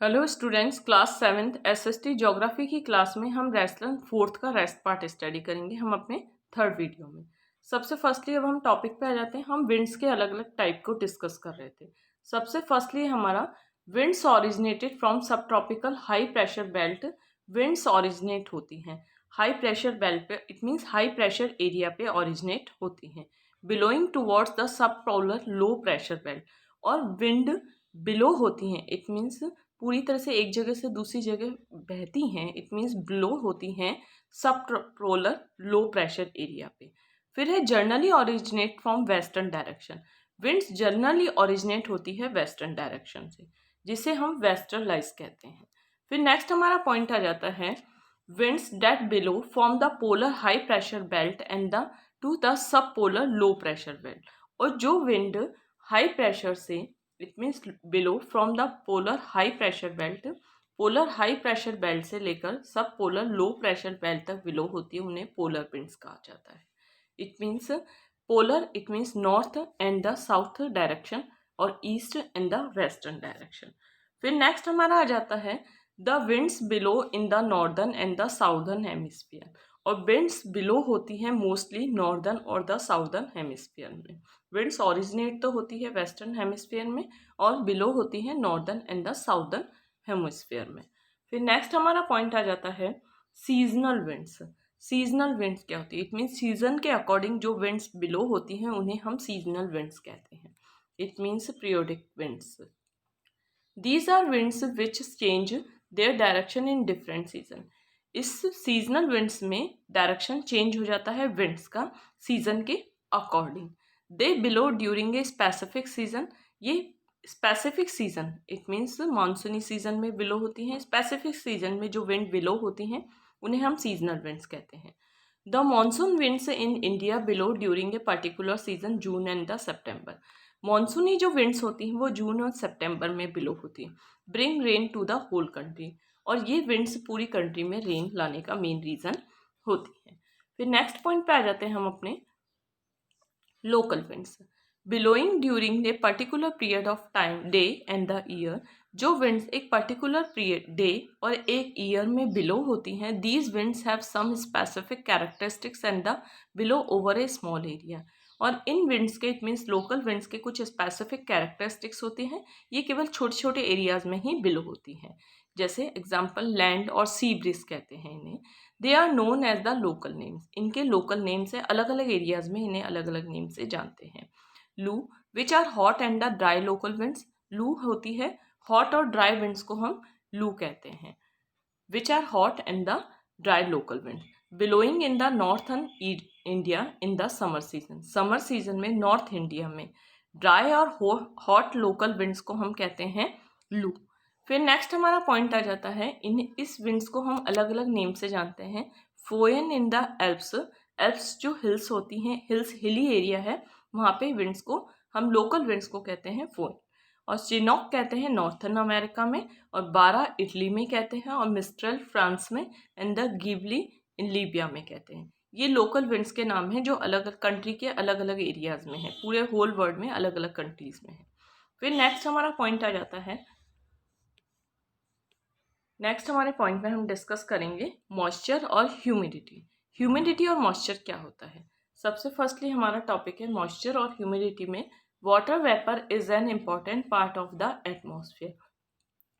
Hello students, class 7th SST geography की class में हम रेस्टलन फोर्थ का रेस्ट पार्ट स्टडी करेंगे हम अपने थर्ड वीडियो में। सबसे फर्स्टली अब हम टॉपिक पे आ जाते हैं। हम विंड्स के अलग अलग टाइप को डिस्कस कर रहे थे। सबसे फर्स्टली हमारा विंड्स ओरिजिनेटेड फ्रॉम सब tropical high pressure belt. Winds originate होती हैं हाई प्रेशर बेल्ट पे, it means high pressure area पे ओरिजिनेट होती हैं, billowing towards the sub polar low pressure belt. और विंड बिलो होती हैं, इट मीन्स पूरी तरह से एक जगह से दूसरी जगह बहती हैं, इट मीन्स ब्लो होती हैं सब पोलर लो प्रेशर एरिया पे। फिर है generally originate from western direction. Winds generally originate होती है वेस्टर्न डायरेक्शन से, जिसे हम वेस्टर्लाइज कहते हैं। फिर नेक्स्ट हमारा पॉइंट आ जाता है winds that blow from the polar high pressure belt and the to the sub polar low pressure belt. और जो विंड हाई प्रेशर से, it means blow from the polar high pressure belt, polar high pressure belt से लेकर sub polar low pressure belt तक blow होती है, उन्हें polar winds कहा जाता है। It means polar, it means north and the south direction और east and the western direction. फिर नेक्स्ट हमारा आ जाता है the winds below in the northern and the southern hemisphere. और विंड्स बिलो होती हैं मोस्टली नॉर्दर्न और द साउदर्न हेमिस्फीयर में। विंड्स ओरिजिनेट तो होती है वेस्टर्न हेमिस्फीयर में और बिलो होती है northern and the southern hemisphere में। फिर नेक्स्ट हमारा पॉइंट आ जाता है सीजनल विंड्स। सीजनल विंड्स क्या होती है? इट मीन्स सीजन के अकॉर्डिंग जो विंड्स बिलो होती हैं उन्हें हम सीजनल विंड्स कहते हैं। It means periodic winds. These are winds which change their direction in different season. इस सीजनल विंड्स में डायरेक्शन चेंज हो जाता है विंड्स का सीजन के according. They below during a specific season. ये स्पेसिफिक सीजन, इट मीन्स मानसूनी season में बिलो होती हैं। स्पेसिफिक सीजन में जो विंड बिलो होती हैं उन्हें हम सीजनल विंड्स कहते हैं। The monsoon winds in India below during a particular season June and the September. मॉनसूनी जो विंड्स होती हैं वो जून और सितंबर में बिलो होती हैं। Bring rain to the whole country. और ये विंड्स पूरी कंट्री में रेन लाने का मेन रीजन होती है। फिर नेक्स्ट पॉइंट पे आ जाते हैं हम अपने local winds. Blowing during a particular period of time, day and the year. जो विंड्स एक पर्टिकुलर पीरियड, डे और एक ईयर में बिलो होती हैं, these winds have some specific characteristics and the blow over a small area. और इन winds के, इट मीन्स लोकल विंड्स के कुछ स्पेसिफिक कैरेक्टरिस्टिक्स होते हैं, ये केवल छोटे छोटे एरियाज में ही बिलो होती हैं। जैसे एग्जाम्पल लैंड और सी ब्रीज कहते हैं इन्हें। They are known as the local names. इनके लोकल नेम से अलग अलग एरियाज में इन्हें अलग अलग नेम से जानते हैं। Loo which are hot and the dry local winds. लू होती है हॉट और ड्राई विंड्स को हम लू कहते हैं। Which are hot and the dry local wind blowing in the northern India in the summer season. Summer season में नॉर्थ इंडिया में ड्राई और हॉट लोकल विंड्स को हम कहते हैं लू। फिर नेक्स्ट हमारा पॉइंट आ जाता है इस विंड्स को हम अलग अलग नेम से जानते हैं। फोयन इन द एल्प्स। एल्प्स जो हिल्स होती हैं, हिल्स हिली एरिया है, वहाँ पे विंड्स को हम लोकल विंड्स को कहते हैं फोयन। और चिनॉक कहते हैं नॉर्थन अमेरिका में, और बारा इटली में कहते हैं, और मिस्ट्रल फ्रांस में, and the Ghibli in Libya में कहते हैं। ये लोकल विंड्स के नाम हैं जो अलग अलग कंट्री के अलग अलग एरियाज में है, पूरे होल वर्ल्ड में अलग अलग कंट्रीज में है। फिर नेक्स्ट हमारा पॉइंट आ जाता है, नेक्स्ट हमारे पॉइंट में हम डिस्कस करेंगे मॉइस्चर और ह्यूमिडिटी। ह्यूमिडिटी और मॉइस्चर क्या होता है? सबसे फर्स्टली हमारा टॉपिक है मॉइस्चर और ह्यूमिडिटी में water vapour is an important part of the atmosphere.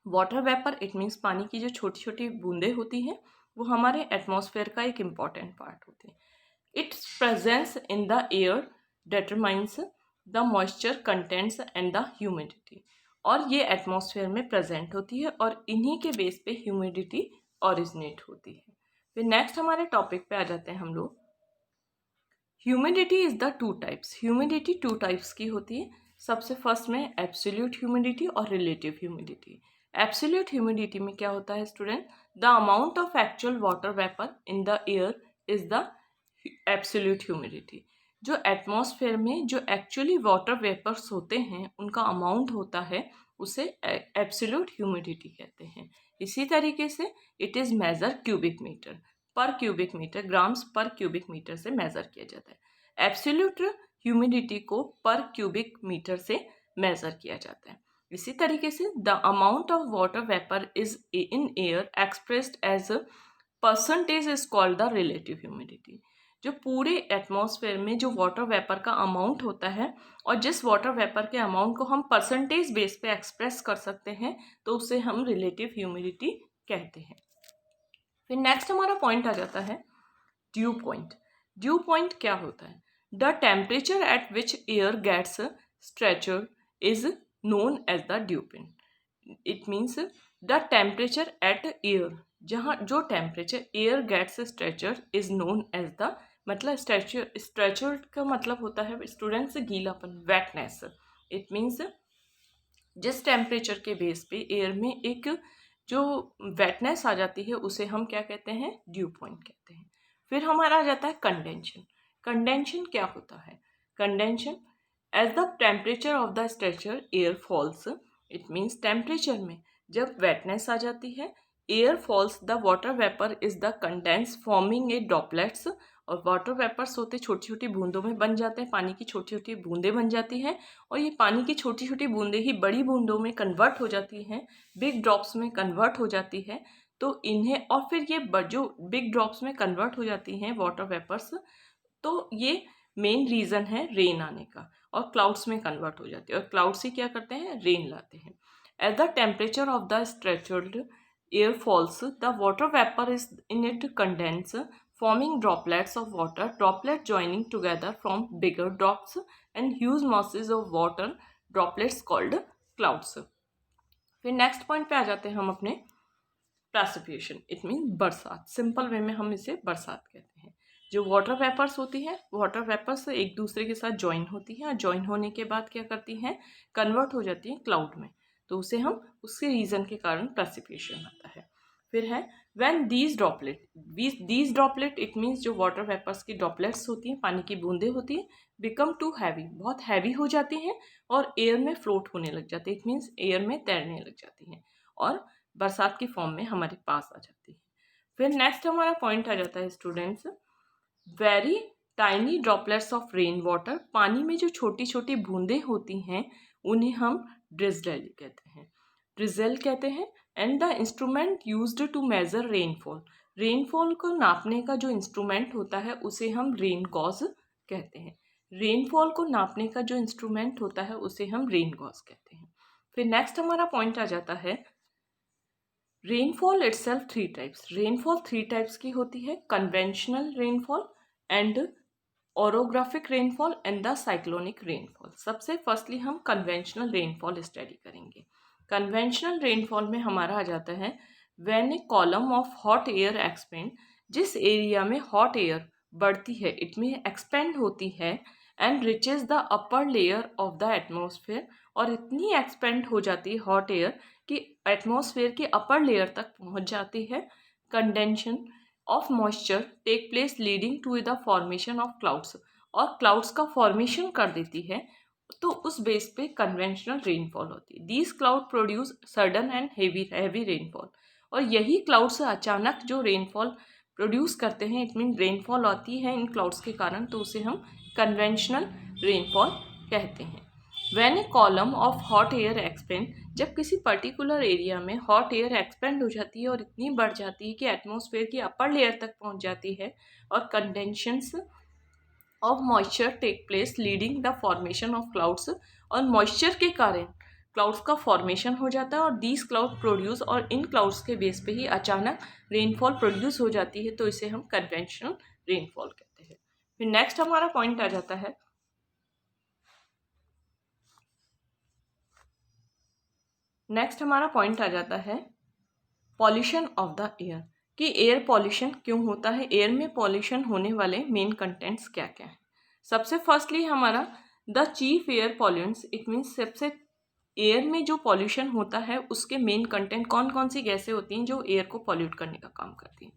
Water vapour, it means पानी की जो छोटी छोटी बूंदें होती हैं, वो हमारे एटमॉस्फेयर का एक इम्पॉर्टेंट पार्ट होती है। It's presence in the air determines the moisture contents and the humidity. और ये एटमॉस्फेयर में प्रेजेंट होती है और इन्हीं के बेस पे ह्यूमिडिटी ओरिजिनेट होती है। फिर नेक्स्ट हमारे टॉपिक पे आ जाते हैं हम लोग। Humidity is the two types. Humidity two types की होती है। सबसे फर्स्ट में एब्सोल्यूट ह्यूमिडिटी और रिलेटिव ह्यूमिडिटी। एब्सोल्यूट ह्यूमिडिटी में क्या होता है student? The amount of actual water vapour in the air is the absolute humidity. जो एटमॉस्फेयर में जो एक्चुअली वाटर वेपर्स होते हैं उनका अमाउंट होता है, उसे एब्सोल्यूट ह्यूमिडिटी कहते हैं। इसी तरीके से it is measure cubic metre, per cubic metre, grams per cubic metre से मेजर किया जाता है। एब्सोल्यूट ह्यूमिडिटी को पर क्यूबिक मीटर से मेजर किया जाता है। इसी तरीके से the amount of water vapour is in air expressed as percentage is called the relative humidity. जो पूरे एटमॉस्फेयर में जो वाटर वेपर का अमाउंट होता है और जिस वाटर वेपर के अमाउंट को हम परसेंटेज बेस पे एक्सप्रेस कर सकते हैं तो उसे हम रिलेटिव ह्यूमिडिटी कहते हैं। फिर नेक्स्ट हमारा पॉइंट आ जाता है ड्यू पॉइंट। ड्यू पॉइंट क्या होता है? The temperature at which air gets saturated is known as the dew point. It means the temperature at air, जहाँ जो temperature air gets stretcher is known as the, मतलब stretcher का मतलब होता है स्टूडेंट से गीलापन, वेटनेस। इट मीन्स जिस टेम्परेचर के बेस पे एयर में एक जो वेटनेस आ जाती है उसे हम क्या कहते हैं? ड्यू पॉइंट कहते हैं। फिर हमारा आ जाता है कंडेंशन। कंडेंशन क्या होता है? Condensation as the temperature of the saturated air falls. It means temperature में जब वेटनेस आ जाती है, air falls, the water vapour is the condense forming a droplets. और वाटर वेपर्स होते छोटी छोटी बूंदों में बन जाते हैं, पानी की छोटी छोटी बूंदें बन जाती हैं और ये पानी की छोटी छोटी बूंदें ही बड़ी बूंदों में कन्वर्ट हो जाती हैं, बिग ड्रॉप्स में कन्वर्ट हो जाती है। तो इन्हें, और फिर ये जो बिग ड्रॉप्स में कन्वर्ट हो जाती हैं वाटर वेपर्स, तो ये मेन रीज़न है रेन आने का, और क्लाउड्स में कन्वर्ट हो जाती है और क्लाउड्स ही क्या करते हैं? रेन लाते हैं। At the temperature of the saturated air falls, the water vapour is in it condense forming droplets of water, droplet joining together from bigger drops and huge masses of water, droplets called clouds. फिर next point पे आ जाते हैं हम अपने precipitation. It mean बरसात। Simple way में हम इसे बरसात कहते हैं। जो वाटर वेपर्स होती है, वाटर वेपर्स एक दूसरे के साथ ज्वाइन होती हैं और ज्वाइन होने के बाद क्या करती हैं? कन्वर्ट हो जाती हैं क्लाउड में, तो उसे हम उसके रीजन के कारण प्रेसिपिटेशन आता है। फिर है when these droplet, it means जो वाटर वेपर्स की ड्रॉपलेट्स होती हैं, पानी की बूंदें होती हैं, बिकम टू हैवी, बहुत हैवी हो जाती हैं और एयर में फ्लोट होने लग जाती है। इट मीन्स एयर में तैरने लग जाती हैं और बरसात की फॉर्म में हमारे पास आ जाती है। फिर नेक्स्ट हमारा पॉइंट आ जाता है students, very tiny droplets of rain water. पानी में जो छोटी छोटी बूंदें होती हैं उन्हें हम ड्रिजल कहते हैं, ड्रिजल कहते हैं। And the instrument used to measure rainfall, rainfall को नापने का जो इंस्ट्रूमेंट होता है उसे हम रेन गॉज कहते हैं। रेनफॉल को नापने का जो इंस्ट्रूमेंट होता है उसे हम रेन गॉज कहते हैं। फिर नेक्स्ट हमारा पॉइंट आ जाता है rainfall itself three types. Rainfall three types की होती है, conventional rainfall and orographic rainfall and the cyclonic rainfall. सबसे फर्स्टली हम कन्वेंशनल रेनफॉल स्टडी करेंगे। कन्वेंशनल रेनफॉल में हमारा आ जाता है when A column of hot air expand, जिस एरिया में हॉट एयर बढ़ती है, इट में एक्सपेंड होती है, and reaches the upper layer of the atmosphere, और इतनी एक्सपेंड हो जाती है हॉट एयर कि एटमॉस्फेयर के अपर लेयर तक पहुंच जाती है। Condensation of moisture take place leading to the formation of clouds, और क्लाउड्स का फॉर्मेशन कर देती है, तो उस बेस पे कन्वेंशनल रेनफॉल होती है। These cloud produce sudden and heavy rainfall, और यही क्लाउड्स अचानक जो रेनफॉल प्रोड्यूस करते हैं, इट मीन रेनफॉल आती है इन क्लाउड्स के कारण, तो उसे हम कन्वेंशनल रेनफॉल कहते हैं। When A column of hot air expand, जब किसी पर्टिकुलर एरिया में हॉट एयर एक्सपेंड हो जाती है और इतनी बढ़ जाती है कि एटमॉस्फेयर की अपर लेयर तक पहुंच जाती है, और condensations of moisture take place leading the formation of clouds, और मॉइस्चर के कारण क्लाउड्स का फॉर्मेशन हो जाता है और दीज क्लाउड प्रोड्यूस, और इन क्लाउड्स के बेस पे ही अचानक रेनफॉल प्रोड्यूस हो जाती है, तो इसे हम कन्वेंशनल रेनफॉल कहते हैं। फिर नेक्स्ट हमारा पॉइंट आ जाता है पॉल्यूशन ऑफ द एयर, कि एयर पॉल्यूशन क्यों होता है, एयर में पॉल्यूशन होने वाले मेन कंटेंट्स क्या क्या हैं। सबसे फर्स्टली हमारा the chief air pollutants, it means सबसे एयर में जो पॉल्यूशन होता है उसके मेन कंटेंट कौन कौन सी गैसें होती हैं जो एयर को पॉल्यूट करने का काम करती हैं।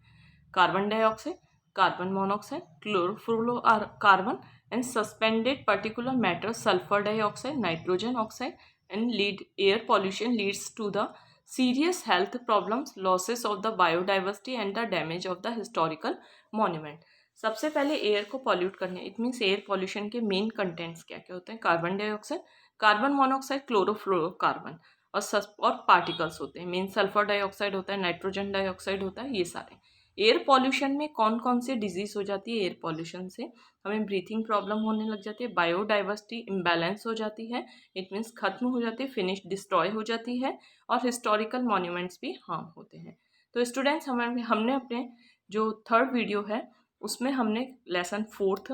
Carbon dioxide, carbon monoxide, chlorofluorocarbon and suspended particular matter, sulphur dioxide, nitrogen oxide, and air pollution leads to the serious health problems, losses of the biodiversity and the damage of the historical monument। सबसे पहले air को pollute करने, it means air pollution के main contents क्या क्या होते हैं। Carbon dioxide, carbon monoxide, chlorofluorocarbon और पार्टिकल्स होते हैं। मेन सल्फर डाइऑक्साइड होता है, नाइट्रोजन डाइऑक्साइड होता है, ये सारे। एयर पॉल्यूशन में कौन कौन से डिजीज हो जाती है? एयर पॉल्यूशन से हमें ब्रीथिंग प्रॉब्लम होने लग जाती है, बायोडाइवर्सिटी इम्बैलेंस हो जाती है, इट मीन्स खत्म हो जाती है, फिनिश डिस्ट्रॉय हो जाती है, और हिस्टोरिकल मॉन्यूमेंट्स भी हार्म होते हैं। तो स्टूडेंट्स हमने अपने जो थर्ड वीडियो है उसमें हमने लेसन 4th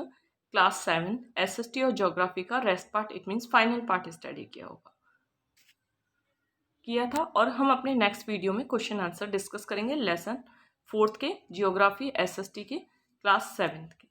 क्लास 7 एसएसटी और ज्योग्राफी का rest part it means final part study किया था, और हम अपने नेक्स्ट वीडियो में क्वेश्चन आंसर डिस्कस करेंगे लेसन 4th के जियोग्राफी एसएसटी के क्लास 7th के।